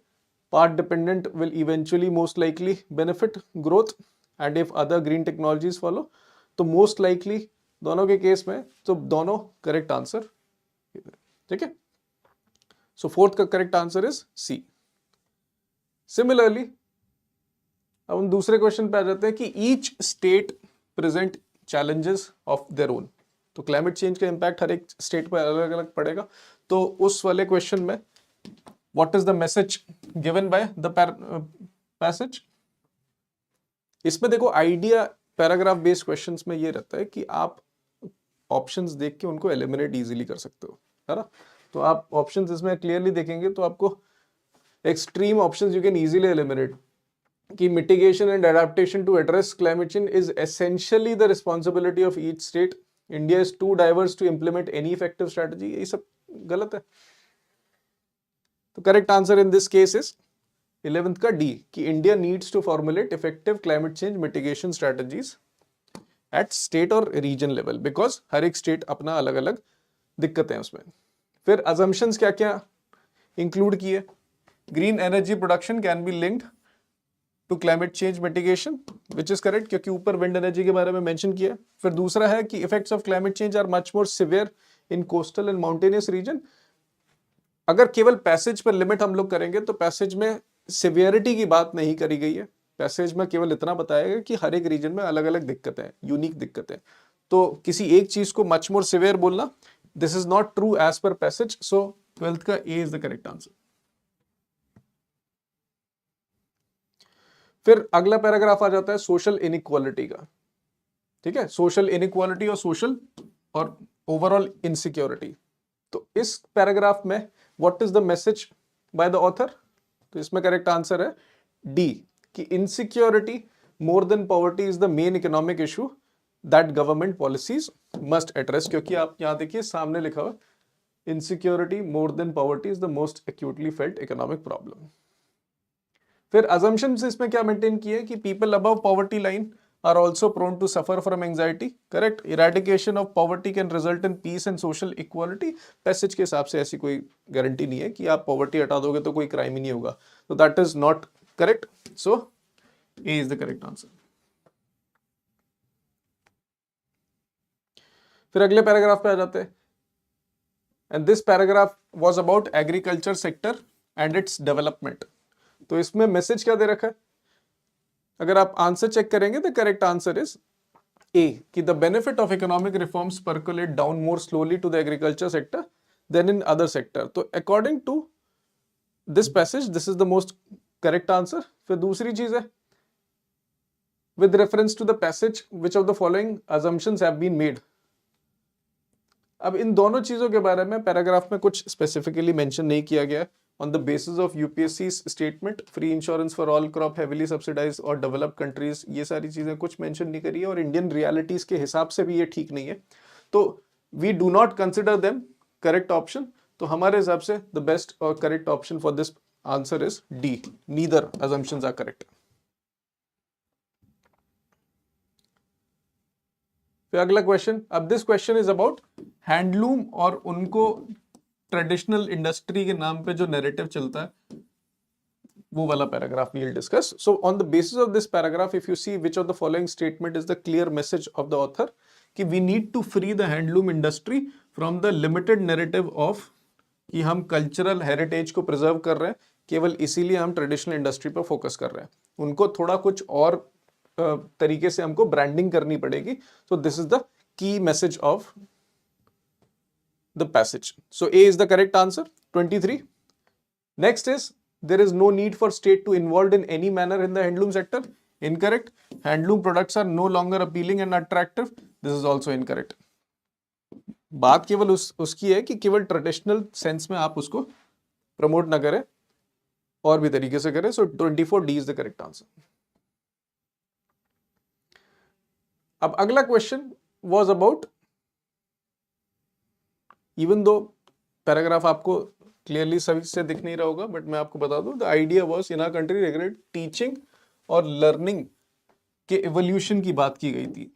path dependent will eventually most likely benefit growth and if other green technologies follow, तो मोस्ट लाइकली दोनों के केस में तो दोनों करेक्ट आंसर, ठीक है। सो फोर्थ का correct answer is C. Similarly अब हम दूसरे क्वेश्चन पे आ जाते हैं कि each state present challenges of their own, तो क्लाइमेट चेंज का इंपैक्ट हर एक स्टेट पर अलग अलग पड़ेगा, तो उस वाले क्वेश्चन में what is the message given by the passage. इसमें देखो आइडिया पैराग्राफ बेस्ड क्वेश्चंस में ये रहता है कि आप ऑप्शंस देख के उनको एलिमिनेट इजीली कर सकते हो, है ना। तो आप ऑप्शंस इसमें क्लियरली देखेंगे तो आपको extreme options you can easily eliminate, कि mitigation and adaptation to address climate change is essentially the responsibility of each state, India is too diverse to implement any effective strategy, ये सब गलत है। तो correct answer in this case is 11th का D, कि India needs to formulate effective climate change mitigation strategies at state और region level, because हर एक स्टेट अपना अलग अलग दिक्कतें हैं उसमें। फिर assumptions क्या क्या इंक्लूड किए, green energy production can be linked to climate change mitigation which is correct, क्योंकि ऊपर विंड एनर्जी के बारे में मेंशन किया। फिर दूसरा है कि effects of climate change are much more severe in coastal and mountainous region. अगर केवल पैसेज पर लिमिट हम लोग करेंगे तो पैसेज में सिवियरिटी की बात नहीं करी गई है, पैसेज में केवल इतना बताया गया कि हर एक रीजन में अलग अलग दिक्कतें हैं, यूनिक दिक्कतें, तो किसी एक चीज को मच मोर सिवियर बोलना this is not true as per passage, so 12th का A is the correct answer. फिर अगला पैराग्राफ आ जाता है सोशल इनइक्वालिटी का, ठीक है, सोशल इनइक्वालिटी और सोशल और ओवरऑल इनसिक्योरिटी। तो इस पैराग्राफ में what is the message by the author, तो इसमें करेक्ट आंसर है डी, कि insecurity more than poverty is the main economic issue that government policies must address, क्योंकि आप यहां देखिए सामने लिखा हुआ insecurity more than poverty is the most actually felt economic problem. फिर assumptions इसमें क्या मेंटेन किए कि people above poverty line are also prone to suffer from anxiety, correct, eradication of poverty can result in peace and social equality, passage के हिसाब से ऐसी कोई गारंटी नहीं है कि आप पॉवर्टी हटा दोगे तो कोई क्राइम ही नहीं होगा, तो that is not correct, so A is the correct answer. फिर अगले पैराग्राफ पे आ जाते हैं, and this paragraph was about agriculture sector and its development. तो इसमें मैसेज क्या दे रखा है, अगर आप आंसर चेक करेंगे the correct answer is A, कि the benefit of economic reforms percolate down more slowly to the agriculture sector than in other sector, तो according to this passage this is the most correct answer. फिर दूसरी चीज है with reference to the passage which of the following assumptions have been made. अब इन दोनों चीजों के बारे में पैराग्राफ में कुछ स्पेसिफिकली मेंशन नहीं किया गया है, on the basis of UPSC's statement free insurance for all crop heavily subsidized और developed countries, ये सारी चीजें कुछ मेंशन नहीं करी है और इंडियन रियलिटीज के हिसाब से भी ये ठीक नहीं है, तो we do not consider them correct option, तो हमारे हिसाब से the best और correct option for this answer is D. Neither assumptions are correct. फिर अगला क्वेश्चन, अब this question is about handloom और उनको ट्रेडिशनल इंडस्ट्री के नाम पे जो नैरेटिव चलता है वो वाला paragraph we will discuss. So on the basis of this paragraph if you see which of the following statement is the clear message of the author कि we need to free the handloom industry from the limited narrative of कि हम cultural heritage को preserve कर रहे हैं, केवल इसीलिए हम ट्रेडिशनल इंडस्ट्री पर फोकस कर रहे हैं. उनको थोड़ा कुछ और तरीके से हमको ब्रांडिंग करनी पड़ेगी. सो this is the key message of the passage. So A is the correct answer 23. Next is there is no need for state to involved in any manner in the handloom sector. Incorrect. Handloom products are no longer appealing and attractive. This is also incorrect. बात केवल उसकी है कि केवल traditional sense में आप उसको promote ना करें, और भी तरीके से करें. सो 24D is the correct answer. अब अगला question was about, even though paragraph आपको क्लियरली सभी से दिख नहीं रहा होगा, बट मैं आपको बता दूं, the idea was in our country regulate teaching और लर्निंग के इवोल्यूशन की बात की गई थी.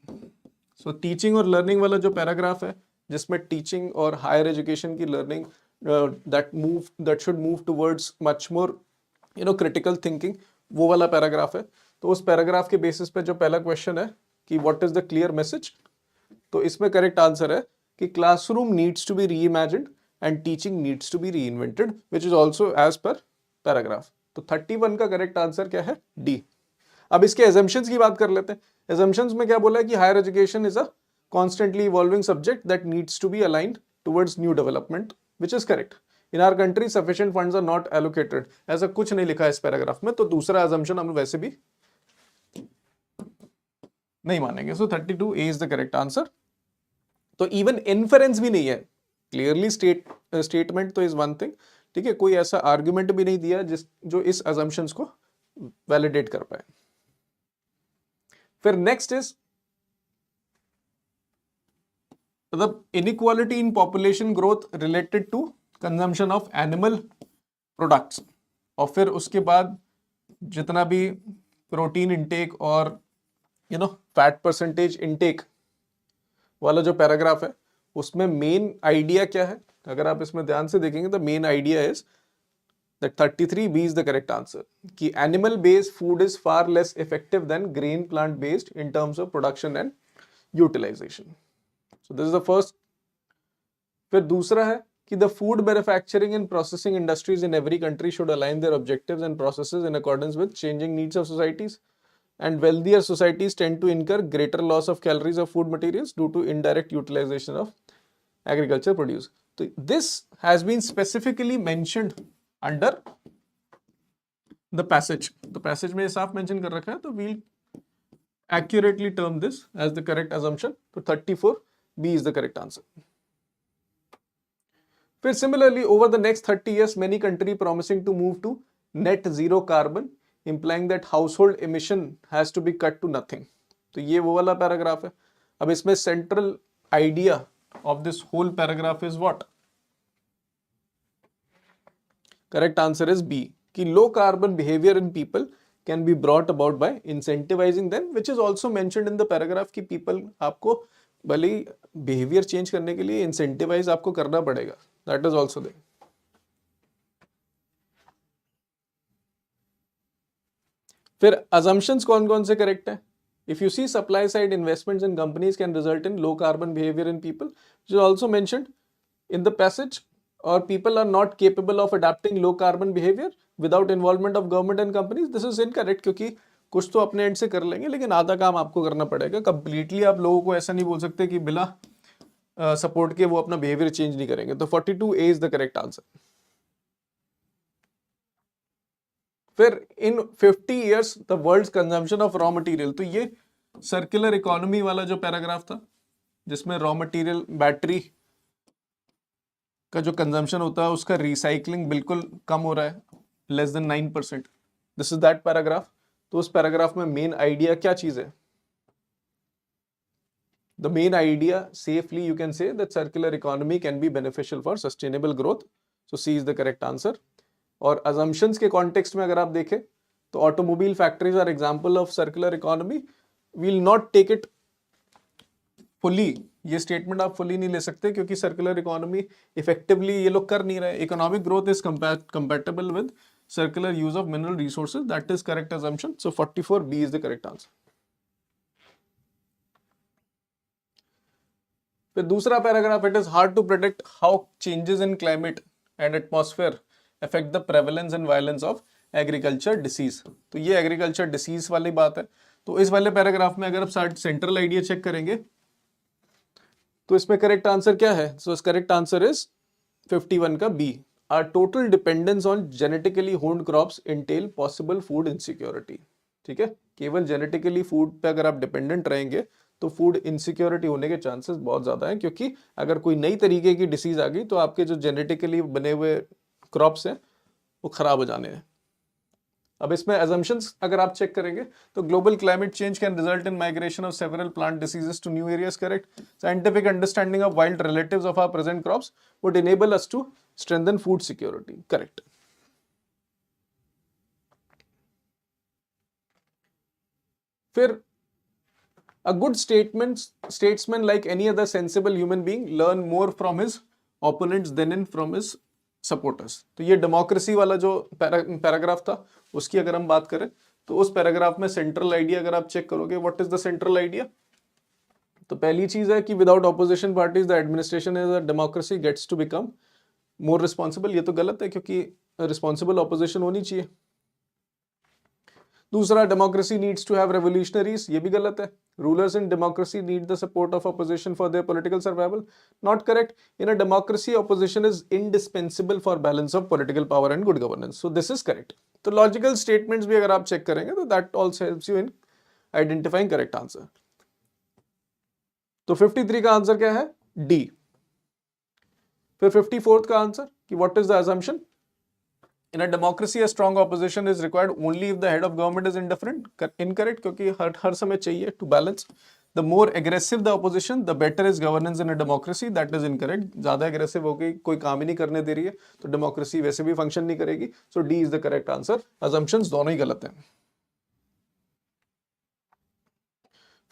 सो टीचिंग और लर्निंग वाला जो पैराग्राफ है जिसमें टीचिंग और हायर एजुकेशन की learning that should move towards much more critical thinking, वो वाला पैराग्राफ है. तो उस पैराग्राफ के बेसिस पे जो पहला क्वेश्चन है कि what is the clear message, तो इसमें करेक्ट आंसर है कि classroom needs to be reimagined and teaching needs to be reinvented, which is also as per paragraph. तो 31 का करेक्ट आंसर क्या है? डी. अब इसके assumptions की बात कर लेते हैं. Assumptions में क्या बोला है कि higher education is a constantly evolving subject that needs to be aligned towards new development, which is correct. In our country sufficient funds are not allocated. ऐसा कुछ नहीं लिखा है इस पैराग्राफ में, तो दूसरा assumption हम वैसे भी नहीं मानेंगे. So 32A is the correct answer. तो even inference भी नहीं है. क्लियरली स्टेटमेंट तो इज वन थिंग, ठीक है, कोई ऐसा आर्ग्यूमेंट भी नहीं दिया जो इस अजम्पशंस को वैलिडेट कर पाए. फिर next is the inequality in population growth related to consumption of animal products. और फिर उसके बाद जितना भी प्रोटीन इंटेक और फैट परसेंटेज इंटेक वाला जो पैराग्राफ है उसमें मेन आइडिया क्या है, अगर आप इसमें ध्यान से देखेंगे तो main idea is that 33B is the correct answer, कि animal based food is far less effective than grain plant based in terms of production and utilization. So this is the first. फिर दूसरा है कि the food manufacturing and processing industries in every country should align their objectives and processes in accordance with changing needs of societies, and wealthier societies tend to incur greater loss of calories of food materials due to indirect utilization of agriculture produce. So this has been specifically mentioned under the passage. The passage में साफ mention कर रखा है, तो we'll accurately term this as the correct assumption. So 34B is the correct answer. फिर similarly over the next 30 years many countries promising to move to net zero carbon, implying that household emission has to be cut to nothing. तो ये वो वाला paragraph है. अब इसमें central idea of this whole paragraph is what? Correct answer is B, कि low carbon behaviour in people can be brought about by incentivizing them, which is also mentioned in the paragraph कि people, आपको भले behaviour change करने के लिए incentivise आपको करना पड़ेगा. That is also there. फिर assumptions कौन कौन से करेक्ट है? If you see supply side investments in companies can result in low carbon behavior in people, which is also mentioned in the passage, or people are not capable of adapting low carbon behavior without involvement of government and companies. This is incorrect, क्योंकि कुछ तो अपने and से कर लेंगे लेकिन आधा काम आपको करना पड़ेगा. कंप्लीटली आप लोगों को ऐसा नहीं बोल सकते कि बिना सपोर्ट के वो अपना बिहेवियर चेंज नहीं करेंगे. तो 42A is the correct answer. फिर in 50 years the world's consumption of raw material, तो ये सर्कुलर इकोनॉमी वाला जो पैराग्राफ था जिसमें रॉ मटेरियल बैटरी का जो कंजम्पशन होता है उसका रिसाइकलिंग बिल्कुल कम हो रहा है, less than 9%. This is that paragraph. तो उस पैराग्राफ में मेन आइडिया क्या चीज है? The main idea safely you can say that circular economy can be beneficial for sustainable growth. So C is the correct answer. और assumptions के context में अगर आप देखें तो automobile factories are example of circular economy, will not take it fully, ये statement आप fully नहीं ले सकते क्योंकि सर्कुलर इकोनॉमी इफेक्टिवली ये लोग कर नहीं रहे। Economic growth is compatible with circular use of mineral resources, that is correct assumption, so 44B is the correct answer। फिर दूसरा paragraph, it is hard to predict how changes in climate and atmosphere affect the prevalence and violence of agriculture disease. तो ये agriculture disease वाली बात है। तो इस वाले पैराग्राफ में अगर आप सेंट्रल आइडिया चेक करेंगे तो इसमें करेक्ट आंसर क्या है? सो करेक्ट आंसर इज 51 का B. Are total dependence on genetically honed crops entail possible food insecurity. ठीक है, केवल जेनेटिकली फूड पे अगर आप डिपेंडेंट रहेंगे तो फूड इनसिक्योरिटी होने के चांसेस बहुत ज्यादा हैं, क्योंकि अगर कोई नई तरीके की डिसीज आ गई तो आपके जो जेनेटिकली बने हुए क्रॉप्स हैं वो खराब हो जाने हैं। अब इसमें assumptions अगर आप चेक करेंगे तो global climate change can result in migration of several plant diseases to new areas, correct. Scientific understanding of wild relatives of our present crops would enable us to strengthen food security, correct. फिर a good statesman like any other sensible human being learn more from his opponents than from his supporters। तो ये democracy वाला जो paragraph था उसकी अगर हम बात करें तो उस पैराग्राफ में सेंट्रल आइडिया अगर आप चेक करोगे, what is the central idea? तो पहली चीज है कि without opposition parties the administration as a democracy gets to become more responsible. ये तो गलत है क्योंकि रिस्पॉन्सिबल ऑपोजिशन होनी चाहिए। दूसरा, democracy needs to have revolutionaries, ये भी गलत है। Rulers in democracy need the support of opposition for their political survival, not correct. In a democracy opposition is indispensable for balance of political power and good governance, so this is correct. तो logical statements भी अगर आप check करेंगे तो that also helps you in identifying correct answer. तो 53 का answer क्या है? डी। फिर 54th का आंसर कि what is the assumption? In a democracy, a strong opposition is required only if the head of government is indifferent, incorrect, क्योंकि हर समय चाहिए to balance। The more aggressive the opposition, the better is governance in a democracy, that is incorrect। ज़्यादा aggressive हो गई, कोई काम ही नहीं करने दे रही है तो democracy वैसे भी function नहीं करेगी, so D is the correct answer। Assumptions दोनों ही गलत हैं।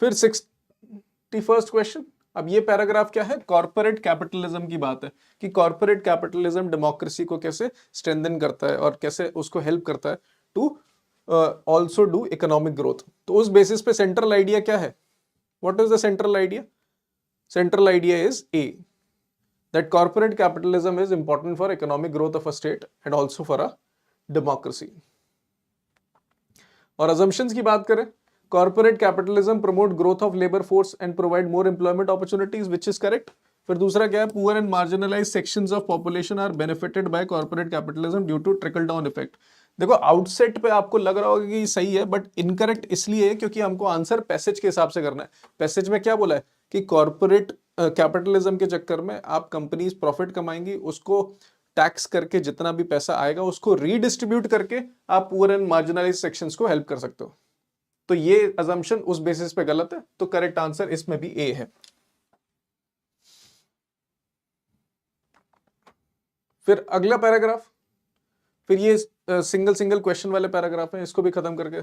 फिर 61st क्वेश्चन, अब ये पैराग्राफ क्या है? कॉर्पोरेट कैपिटलिज्म की बात है कि कॉर्पोरेट कैपिटलिज्म डेमोक्रेसी को कैसे स्ट्रेंथन करता है और कैसे उसको हेल्प करता है to also do economic growth. तो उस बेसिस पे सेंट्रल आइडिया क्या है? What is the central idea? Central idea is a, that corporate capitalism is important for economic growth of a state and also for a democracy. और assumptions की बात करें, corporate capitalism promote growth of labor force and provide more employment opportunities, which is correct। फिर दूसरा क्या है? poor and marginalized sections of population are benefited by corporate capitalism due to trickle down effect। देखो outset पे आपको लग रहा होगा कि सही है, बट इनकरेक्ट इसलिए है क्योंकि हमको आंसर पैसेज के हिसाब से करना है। पैसेज में क्या बोला है कि कॉर्पोरेट कैपिटलिज्म के चक्कर में आप कंपनीज प्रॉफिट कमाएंगी, उसको टैक्स करके जितना भी पैसा आएगा उसको रीडिस्ट्रीब्यूट करके आप पुअर एंड मार्जिनलाइज्ड सेक्शंस को हेल्प कर सकते हो। तो ये assumption उस बेसिस पे गलत है, तो करेक्ट आंसर इसमें भी ए है। फिर अगला पैराग्राफ, फिर ये सिंगल क्वेश्चन वाले पैराग्राफ है, इसको भी खत्म करके,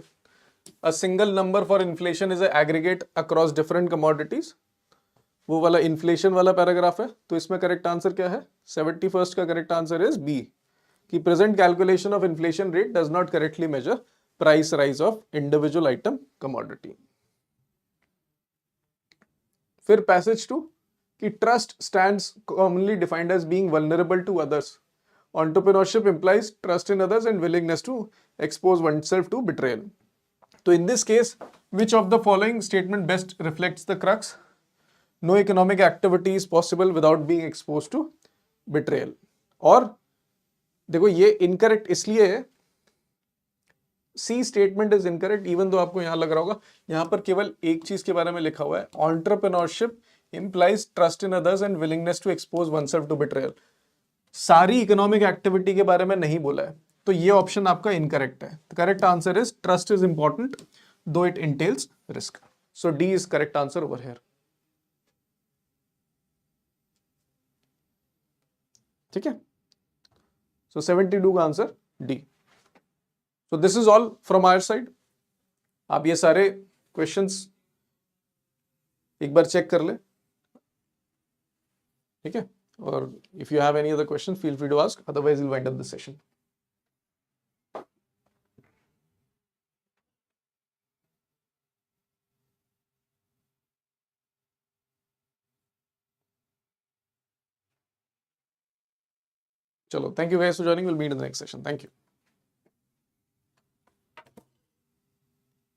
a single number for inflation is aggregate across different commodities, वो वाला इन्फ्लेशन वाला पैराग्राफ है। तो इसमें करेक्ट आंसर क्या है? 71st का करेक्ट आंसर इज बी, कि present calculation of inflation rate does not correctly measure price rise of individual item commodity. फिर पैसेज 2 कि trust stands commonly defined as being vulnerable to others. Entrepreneurship implies trust in others and willingness to expose oneself to betrayal। तो in this case, which of the following statement best reflects the crux? No economic activity is possible without being exposed to betrayal। और देखो ये incorrect इसलिए है, C statement is incorrect, even though आपको यहां लग रहा होगा यहां पर केवल एक चीज के बारे में लिखा हुआ है, entrepreneurship implies trust in others and willingness to expose oneself to betrayal. सारी इकोनॉमिक एक्टिविटी के बारे में नहीं बोला है, तो ये ऑप्शन आपका इनकरेक्ट है। Correct answer is trust is important though it entails risk, so D is correct answer over here. ठीक है, सो 72 का answer D. So this is all from our side. आप ये सारे क्वेश्चंस एक बार चेक कर ले, ठीक है? और if you have any other question feel free to ask, otherwise will wind up the session. चलो, thank you guys for joining. We'll meet in the next session. Thank you.